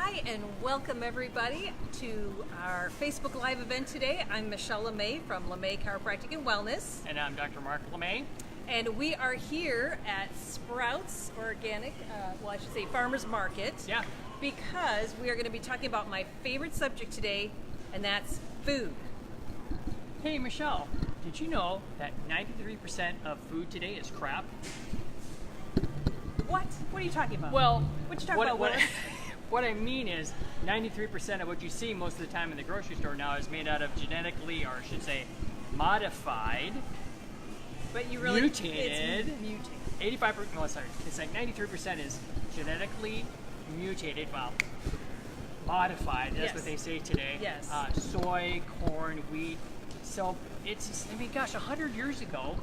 Hi, and welcome everybody to our Facebook Live event today. I'm Michelle LeMay from LeMay Chiropractic and Wellness. And I'm Dr. Mark LeMay. And we are here at Sprouts Organic, I should say Farmers Market. Yeah. Because we are going to be talking about my favorite subject today, and that's food. Hey, Michelle, did you know that 93% of food today is crap? What? What are you talking about? Well, what you talking about, Willis? What I mean is 93% of what you see most of the time in the grocery store now is made out of genetically, or I should say, modified, but you really mutated. It's mutated. 85%. No, sorry. It's like 93% is genetically mutated. Well, modified. That's what they say today. Yes. Soy, corn, wheat. So it's. I mean, gosh, 100 years ago,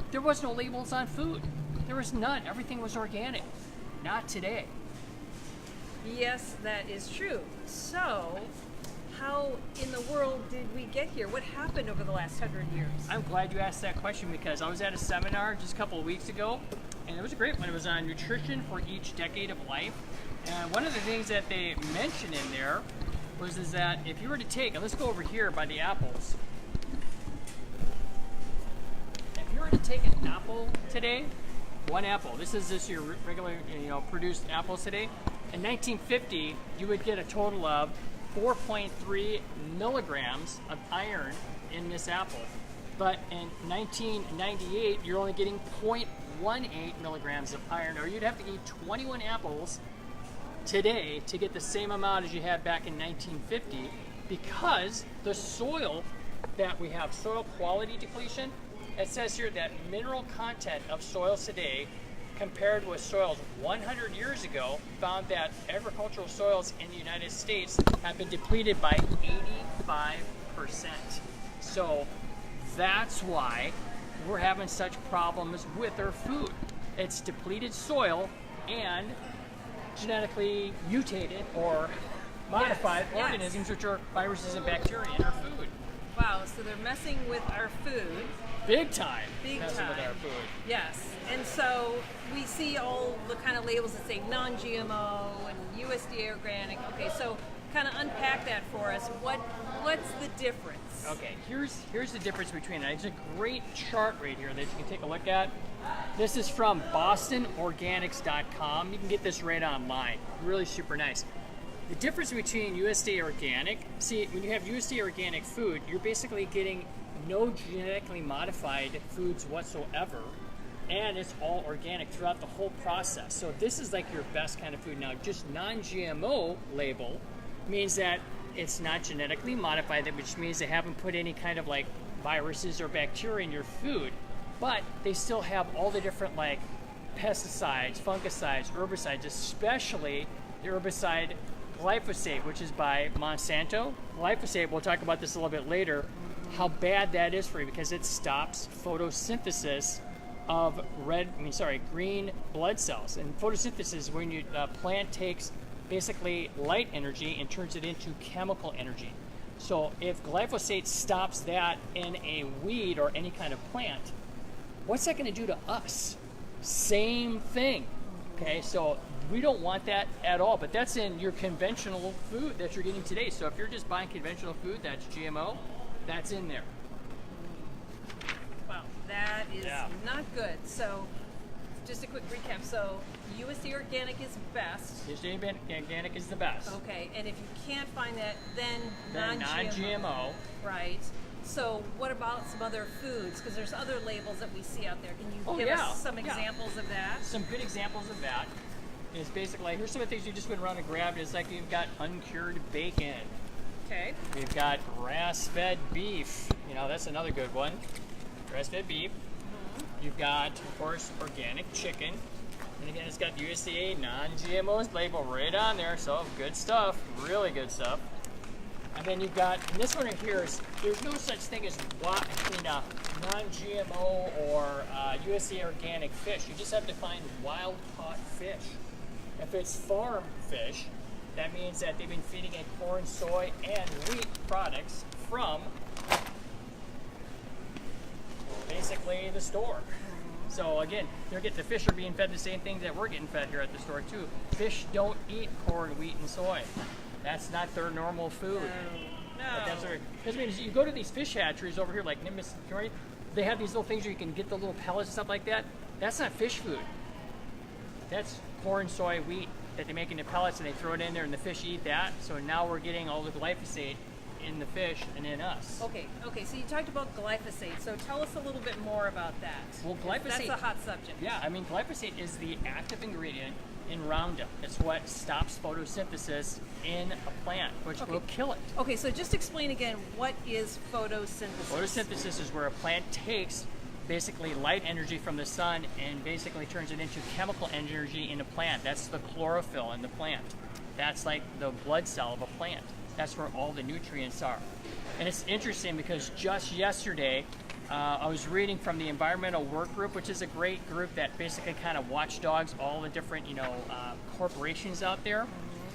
there was no labels on food. There was none. Everything was organic. Not today. Yes, that is true. So, how in the world did we get here? What happened over the last 100 years? I'm glad you asked that question because I was at a seminar just a couple of weeks ago, and it was a great one. It was on nutrition for each decade of life. And one of the things that they mentioned in there is that if you were to take, and let's go over here by the apples. If you were to take an apple today, one apple, this is just your regular, produced apples today. In 1950, you would get a total of 4.3 milligrams of iron in this apple. But in 1998, you're only getting 0.18 milligrams of iron, or you'd have to eat 21 apples today to get the same amount as you had back in 1950, because the soil that we have, soil quality depletion, it says here that mineral content of soils today compared with soils 100 years ago, found that agricultural soils in the United States have been depleted by 85%. So that's why we're having such problems with our food. It's depleted soil and genetically mutated or modified organisms, which are viruses and bacteria in our food. Wow, so they're messing with our food. Big time. Big messing time. with our food. Yes, and so we see all the kind of labels that say non-GMO and USDA organic. Okay, so kind of unpack that for us. What's the difference? Okay, here's the difference between it. It's a great chart right here that you can take a look at. This is from BostonOrganics.com. You can get this right online. Really super nice. The difference between USDA organic, see, when you have USDA organic food, you're basically getting no genetically modified foods whatsoever, and it's all organic throughout the whole process. So this is like your best kind of food. Now, just non-GMO label means that it's not genetically modified, which means they haven't put any kind of like viruses or bacteria in your food, but they still have all the different like pesticides, fungicides, herbicides, especially the herbicide glyphosate, which is by Monsanto. Glyphosate, we'll talk about this a little bit later, how bad that is for you because it stops photosynthesis of green blood cells. And photosynthesis is when you plant takes basically light energy and turns it into chemical energy. So if glyphosate stops that in a weed or any kind of plant, what's that going to do to us? Same thing. Okay, so we don't want that at all, but that's in your conventional food that you're getting today. So if you're just buying conventional food that's GMO, that's in there. Wow, that is not good. So, just a quick recap. So, USDA organic is best. USDA organic is the best. Okay, and if you can't find that, then non-GMO. Right. So, what about some other foods? Because there's other labels that we see out there. Can you give us some examples of that? Some good examples of that is basically, here's some of the things you just went around and grabbed. It's like you've got uncured bacon. Okay. We've got grass-fed beef. That's another good one. Grass-fed beef. Mm-hmm. You've got, of course, organic chicken. And again, it's got USDA non-GMOs label right on there. So good stuff. Really good stuff. And then you've got, and this one right here is, there's no such thing as non-GMO or USDA organic fish. You just have to find wild-caught fish. If it's farm fish, that means that they've been feeding it corn, soy, and wheat products from basically the store. So again, the fish are being fed the same things that we're getting fed here at the store too. Fish don't eat corn, wheat, and soy. That's not their normal food. No. Because I mean, you go to these fish hatcheries over here, like Nimbus, they have these little things where you can get the little pellets and stuff like that. That's not fish food. That's corn, soy, wheat that they make into pellets, and they throw it in there, and the fish eat that. So now we're getting all the glyphosate in the fish and in us. Okay. So you talked about glyphosate. So tell us a little bit more about that. Well, glyphosate. That's a hot subject. Yeah, I mean, glyphosate is the active ingredient in Roundup. It's what stops photosynthesis in a plant, which will kill it. Okay, so just explain again, what is photosynthesis? Photosynthesis is where a plant takes basically light energy from the sun and basically turns it into chemical energy in a plant. That's the chlorophyll in the plant. That's like the blood cell of a plant. That's where all the nutrients are. And it's interesting because just yesterday, I was reading from the Environmental Work Group, which is a great group that basically kind of watchdogs all the different, corporations out there.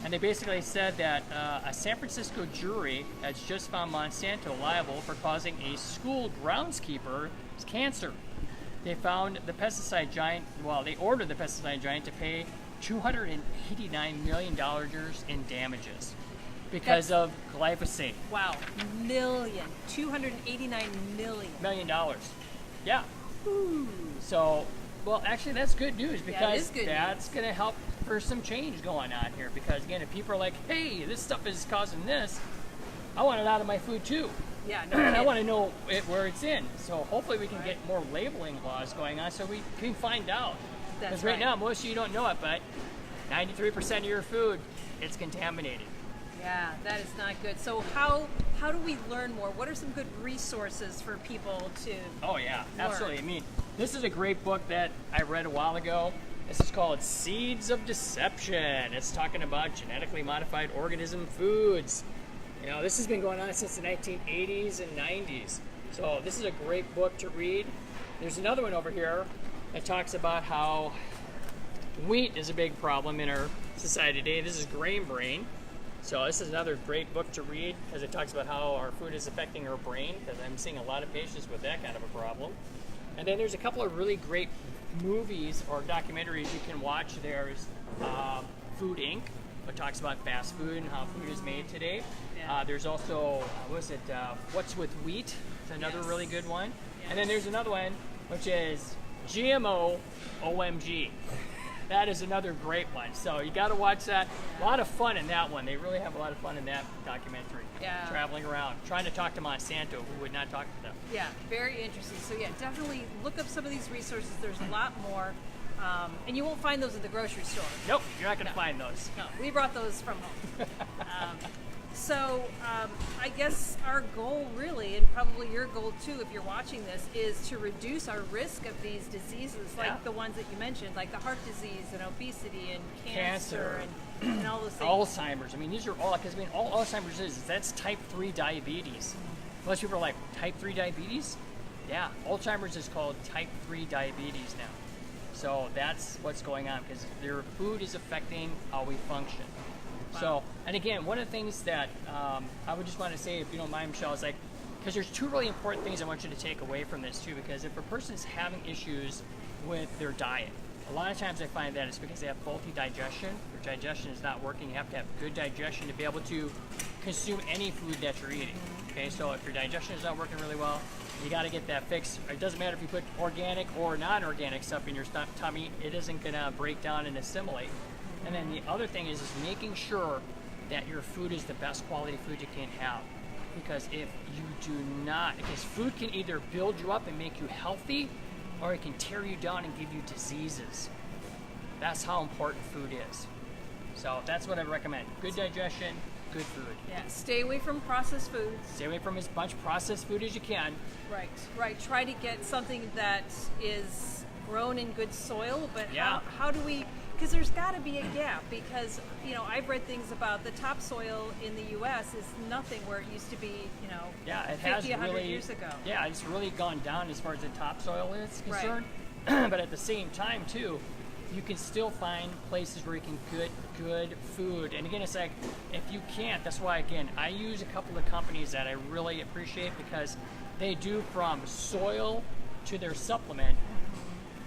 And they basically said that a San Francisco jury has just found Monsanto liable for causing a school groundskeeper's cancer. They found the pesticide giant, they ordered the pesticide giant to pay $289 million in damages because of glyphosate. Wow, $289 million. $1 million. Yeah. Ooh. So, actually, that's good news because that's going to help for some change going on here. Because again, if people are like, "Hey, this stuff is causing this," I want it out of my food too. Yeah, no I want to know where it's in. So hopefully, we can get more labeling laws going on so we can find out. Because right now, most of you don't know it, but 93% of your food, it's contaminated. Yeah, that is not good. So how do we learn more? What are some good resources for people to Oh yeah, learn? absolutely. I mean, this is a great book that I read a while ago. This is called Seeds of Deception. It's talking about genetically modified organism foods. This has been going on since the 1980s and 90s. So this is a great book to read. There's another one over here that talks about how wheat is a big problem in our society today. This is Grain Brain. So this is another great book to read because it talks about how our food is affecting our brain, because I'm seeing a lot of patients with that kind of a problem. And then there's a couple of really great movies or documentaries you can watch. There's Food Inc., which talks about fast food and how food is made today. Yeah. There's also, What's with Wheat? It's another really good one. Yes. And then there's another one, which is GMO OMG. That is another great one. So you got to watch that. A lot of fun in that one. They really have a lot of fun in that documentary. Yeah. Traveling around, trying to talk to Monsanto, who would not talk to them. Yeah, very interesting. So yeah, definitely look up some of these resources. There's a lot more. And you won't find those at the grocery store. Nope, you're not going to find those. No, we brought those from home. I guess our goal really, and probably your goal too if you're watching this, is to reduce our risk of these diseases like the ones that you mentioned, like the heart disease and obesity and cancer. And all those things. Alzheimer's. I mean, these are all, because all Alzheimer's is that's type 3 diabetes. Most people are like, type 3 diabetes? Yeah, Alzheimer's is called type 3 diabetes now. So that's what's going on, because their food is affecting how we function. Wow. So, and again, one of the things that I would just want to say, if you don't mind, Michelle, is like, because there's two really important things I want you to take away from this too, because if a person's having issues with their diet, a lot of times I find that it's because they have faulty digestion. Their digestion is not working. You have to have good digestion to be able to consume any food that you're eating. Okay, so if your digestion is not working really well, you got to get that fixed. It doesn't matter if you put organic or non-organic stuff in your tummy, it isn't going to break down and assimilate. And then the other thing is making sure that your food is the best quality food you can have. Because if you do not, because food can either build you up and make you healthy, or it can tear you down and give you diseases. That's how important food is. So that's what I recommend. Good digestion, good food. Yeah, stay away from processed foods. Stay away from as much processed food as you can. Right. Try to get something that is grown in good soil, but Yeah. how do we, because there's got to be a gap, because, I've read things about the topsoil in the U.S. is nothing where it used to be, Yeah, it 50, has 100 really, years ago. Yeah, it's really gone down as far as the topsoil is concerned. Right. But at the same time, too, you can still find places where you can get good food. And again, it's like, if you can't, that's why, again, I use a couple of companies that I really appreciate, because they do from soil to their supplement.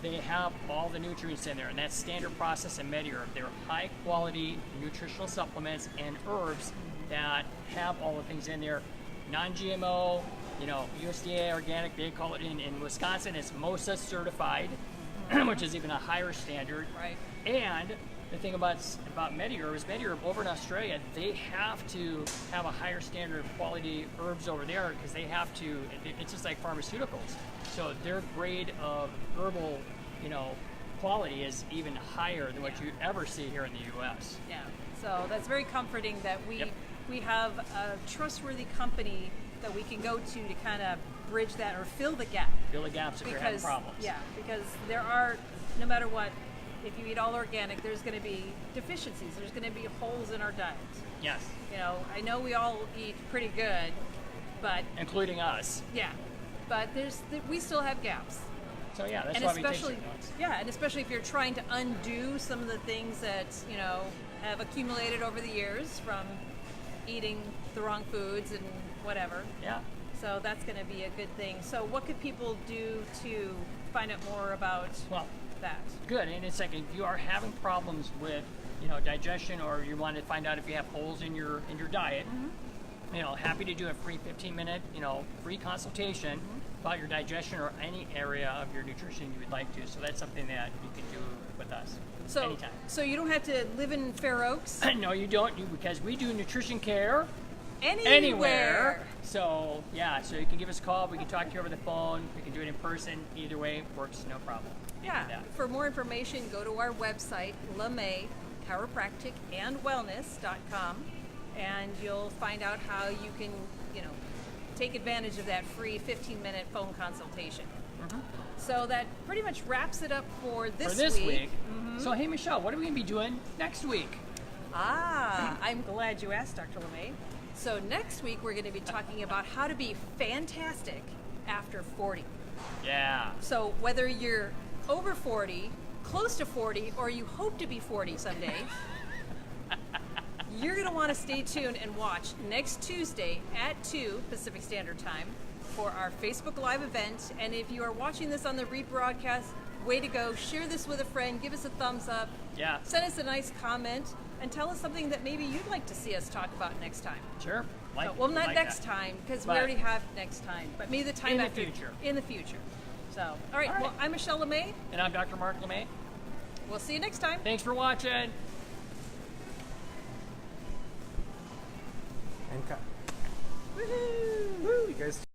they have all the nutrients in there, and that's standard process and MediHerb. They're high quality nutritional supplements and herbs that have all the things in there. Non-GMO, USDA organic, they call it in Wisconsin, it's MOSA certified, which is even a higher standard. Right. And the thing about MediHerb is MediHerb over in Australia, they have to have a higher standard of quality herbs over there because they have to, it's just like pharmaceuticals. So their grade of herbal, quality is even higher than what you ever see here in the U.S. Yeah. So that's very comforting that we have a trustworthy company that we can go to kind of bridge that or fill the gap. Fill the gaps if you're having problems. Yeah, because there are, no matter what, if you eat all organic, there's going to be deficiencies. There's going to be holes in our diet. Yes. I know we all eat pretty good, but including us. Yeah, but we still have gaps. So yeah, that's why we take some notes. Yeah, and especially if you're trying to undo some of the things that have accumulated over the years from eating the wrong foods and whatever. Yeah. So that's going to be a good thing. So what could people do to find out more about that? Good, and it's like if you are having problems with digestion, or you want to find out if you have holes in your diet, happy to do a free 15-minute free consultation about your digestion or any area of your nutrition you would like to. So that's something that you can do with us anytime. So you don't have to live in Fair Oaks? No, you don't, because we do nutrition care anywhere. So yeah, so you can give us a call, we can talk to you over the phone, we can do it in person, either way works, no problem. Yeah, for more information, go to our website, LeMay, chiropracticandwellness.com, and you'll find out how you can, take advantage of that free 15-minute phone consultation. So that pretty much wraps it up for this week. So hey, Michelle, what are we going to be doing next week? I'm glad you asked, Dr. LeMay. So next week, we're going to be talking about how to be fantastic after 40. Yeah. So whether you're over 40, close to 40, or you hope to be 40 someday, you're going to want to stay tuned and watch next Tuesday at 2 Pacific Standard Time for our Facebook Live event. And if you are watching this on the rebroadcast, way to go. Share this with a friend. Give us a thumbs up. Yeah. Send us a nice comment and tell us something that maybe you'd like to see us talk about next time. Sure. Not next time, because we already have next time, but maybe the time after. In the future. So, all right. Well, I'm Michelle LeMay. And I'm Dr. Mark LeMay. We'll see you next time. Thanks for watching. And cut. Woohoo! Woo, you guys